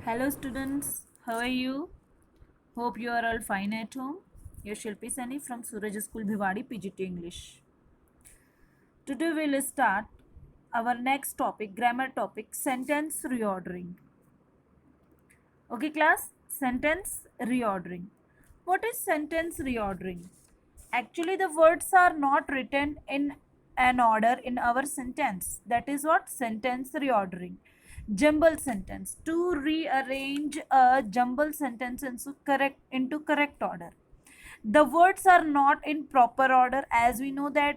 Hello students, how are you? Hope you are all fine at home. Your Shilpi Sani from Suraj School Bhiwadi PGT English. Today we'll start our next topic, grammar topic, sentence reordering. Okay class, sentence reordering. What is sentence reordering? Actually the words are not written in an order in our sentence. That is what sentence reordering. Jumble sentence, to rearrange a jumble sentence into correct order. The words are not in proper order, as we know that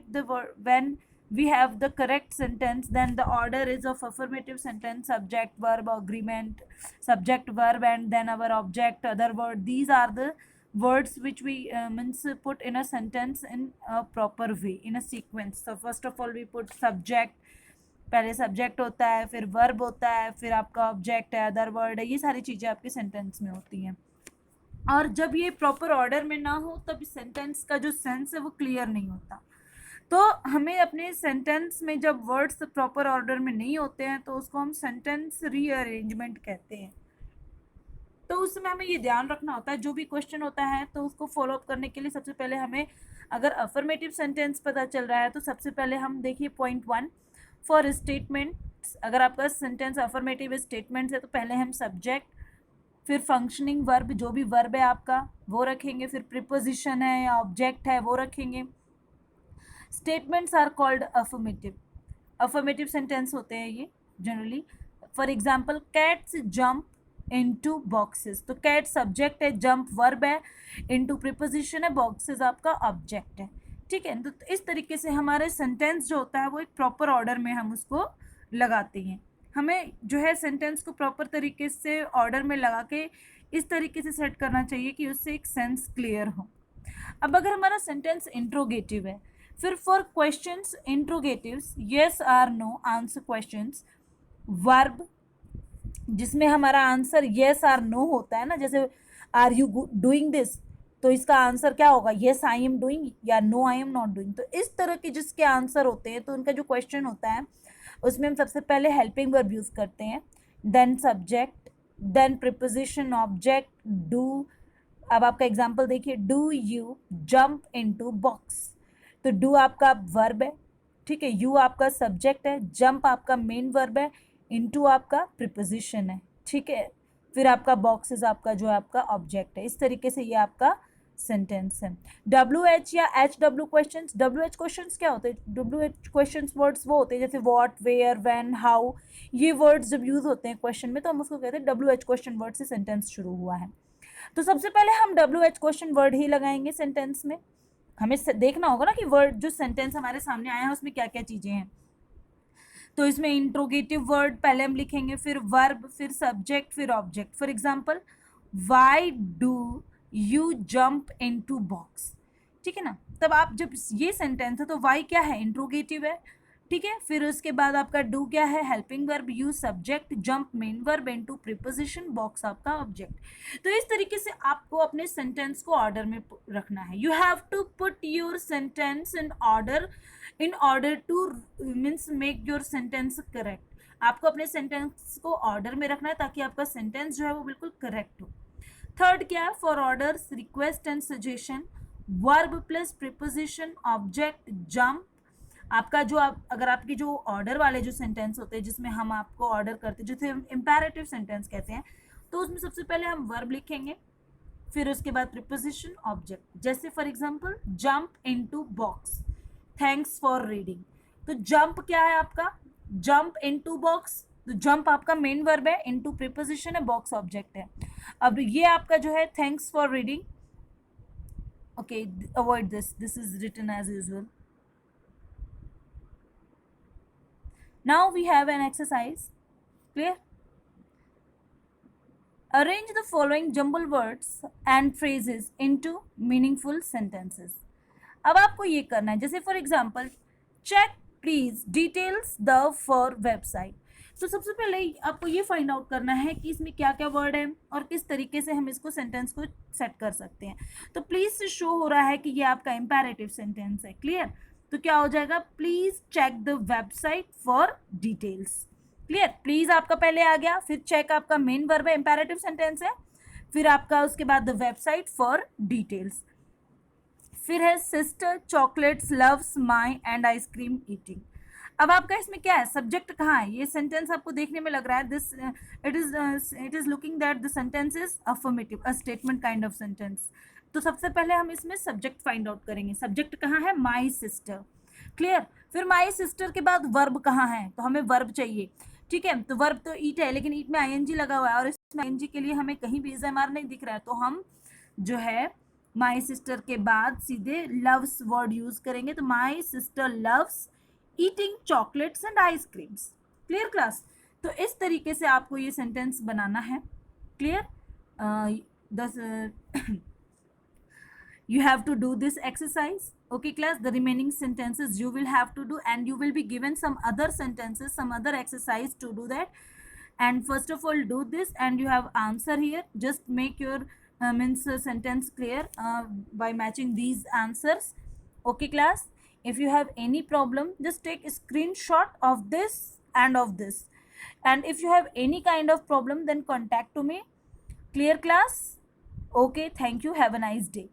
when we have the correct sentence, then the order is of affirmative sentence, subject verb agreement, subject verb, and then our object other word. These are the words which we means put in a sentence in a proper way, in a sequence. So first of all we put subject, पहले subject होता है, फिर verb होता है, फिर आपका object है, other word है, ये सारी चीज़ें आपके सेंटेंस में होती हैं. और जब ये प्रॉपर ऑर्डर में ना हो तब सेंटेंस का जो सेंस है वो क्लियर नहीं होता. तो हमें अपने सेंटेंस में जब वर्ड्स प्रॉपर ऑर्डर में नहीं होते हैं तो उसको हम सेंटेंस रीअरेंजमेंट कहते हैं. तो उसमें हमें ये ध्यान रखना होता है, जो भी क्वेश्चन होता है तो उसको फॉलो अप करने के लिए सबसे पहले हमें, अगर अफर्मेटिव सेंटेंस पता चल रहा है तो सबसे पहले हम देखिए पॉइंट 1 फॉर स्टेटमेंट. अगर आपका सेंटेंस अफर्मेटिव स्टेटमेंट है तो पहले हम सब्जेक्ट, फिर फंक्शनिंग वर्ब, जो भी वर्ब है आपका वो रखेंगे, फिर प्रीपोजिशन है या ऑब्जेक्ट है वो रखेंगे. Statements are called affirmative. Affirmative sentence होते हैं ये generally. For example cats jump into boxes. तो कैट सब्जेक्ट है, जंप वर्ब है, इनटू प्रीपोजिशन है, बॉक्सेस आपका ऑब्जेक्ट है. ठीक है. तो इस तरीके से हमारे सेंटेंस जो होता है वो एक प्रॉपर ऑर्डर में हम उसको लगाते हैं. हमें जो है सेंटेंस को प्रॉपर तरीके से ऑर्डर में लगा के इस तरीके से सेट करना चाहिए कि उससे एक सेंस क्लियर हो. अब अगर हमारा सेंटेंस इंट्रोगेटिव है, फिर for questions interrogatives, yes or no answer questions, verb जिसमें हमारा आंसर यस आर नो होता है ना, जैसे आर यू डूइंग दिस, तो इसका आंसर क्या होगा, यस आई एम डूइंग या no I am not doing. तो इस तरह के जिसके आंसर होते हैं तो उनका जो क्वेश्चन होता है उसमें हम सबसे पहले हेल्पिंग वर्ब यूज करते हैं, then subject, then preposition, object, do. अब आपका एग्जांपल देखिए, do you jump into box. तो डू आपका वर्ब है, ठीक है, यू आपका सब्जेक्ट है, जंप आपका मेन वर्ब है, इनटू आपका प्रीपोजिशन है. ठीक है. फिर आपका बॉक्सेस आपका जो आपका ऑब्जेक्ट है. इस तरीके से ये आपका सेंटेंस है. डब्ल्यू एच या H W question. W H question क्या होते हैं? डब्ल्यू एच क्वेश्चन वर्ड्स वो होते हैं जैसे वॉट, वेयर, व्हेन, हाउ. ये वर्ड्स जब यूज होते हैं क्वेश्चन में तो हम उसको कहते हैं डब्ल्यू एच क्वेश्चन वर्ड से सेंटेंस शुरू हुआ है. तो सबसे पहले हम डब्ल्यू एच क्वेश्चन वर्ड ही लगाएंगे सेंटेंस में. हमें देखना होगा ना कि वर्ड जो सेंटेंस हमारे सामने आया है उसमें क्या क्या चीजें हैं. तो इसमें इंट्रोगेटिव वर्ड पहले हम लिखेंगे, फिर वर्ब, फिर सब्जेक्ट, फिर object. For example, why do you jump into box. ठीक है ना. तब आप जब ये सेंटेंस है तो वाई क्या है, इंट्रोगेटिव है. ठीक है. फिर उसके बाद आपका डू क्या है, helping verb, you subject, jump main verb, into preposition, box आपका ऑब्जेक्ट. तो इस तरीके से आपको अपने सेंटेंस को ऑर्डर में रखना है. You have to put your sentence in order to means make your sentence correct. आपको अपने सेंटेंस को ऑर्डर में रखना है ताकि आपका सेंटेंस जो है वो बिल्कुल करेक्ट हो. थर्ड क्या है, for orders, request and suggestion, verb plus preposition, object, jump. आपका जो अगर आपकी जो ऑर्डर वाले जो सेंटेंस होते हैं जिसमें हम आपको ऑर्डर करते हैं, जिसे हम इम्पेरेटिव सेंटेंस कहते हैं, तो उसमें सबसे पहले हम वर्ब लिखेंगे, फिर उसके बाद प्रीपोजिशन, ऑब्जेक्ट. जैसे for example, jump into box, thanks for reading. तो जंप क्या है आपका, जंप इनटू बॉक्स. तो जंप आपका मेन वर्ब है, इनटू प्रीपोजिशन है, बॉक्स ऑब्जेक्ट है. अब ये आपका जो है thanks for reading. Okay, avoid this is written as usual. Now we have an exercise. Clear? Arrange the following jumble words and phrases into meaningful sentences. अब आपको ये करना है, जैसे for example, check please details the for website. तो सबसे पहले आपको ये फाइंड आउट करना है कि इसमें क्या क्या वर्ड है और किस तरीके से हम इसको सेंटेंस को सेट कर सकते हैं. तो प्लीज से शो हो रहा है कि ये आपका इंपेरेटिव सेंटेंस है. क्लियर. तो क्या हो जाएगा, please check the website for details. Clear, please आपका पहले आ गया, फिर चेक आपका मेन वर्ब है, इंपेरेटिव सेंटेंस है, फिर आपका उसके बाद द वेबसाइट फॉर डिटेल्स, फिर है sister chocolates loves my and ice cream eating. अब आपका इसमें क्या है, सब्जेक्ट कहाँ है, ये सेंटेंस आपको देखने में लग रहा है this it is looking that the sentence is affirmative, a statement kind of sentence. तो सबसे पहले हम इसमें सब्जेक्ट फाइंड आउट करेंगे, सब्जेक्ट कहाँ है, माई सिस्टर, क्लियर। फिर माई सिस्टर के बाद वर्ब कहाँ है, तो हमें वर्ब चाहिए, ठीक है। तो वर्ब तो ईट है, लेकिन ईट में आईएनजी लगा हुआ है और इसमें आईएनजी के लिए हमें कहीं भी इज़ नहीं दिख रहा है, तो हम जो है माई सिस्टर के बाद सीधे लव्स वर्ड यूज करेंगे, तो my sister loves eating chocolates and ice creams. Clear class, तो इस तरीके से आपको ये सेंटेंस बनाना है, clear. You have to do this exercise, okay class. The remaining sentences you will have to do, and you will be given some other sentences, some other exercise to do that. And first of all do this, and you have answer here, just make your sentence clear by matching these answers, okay class. If you have any problem, just take a screenshot of this and of this, and if you have any kind of problem, then contact to me. Clear class, okay, thank you, have a nice day.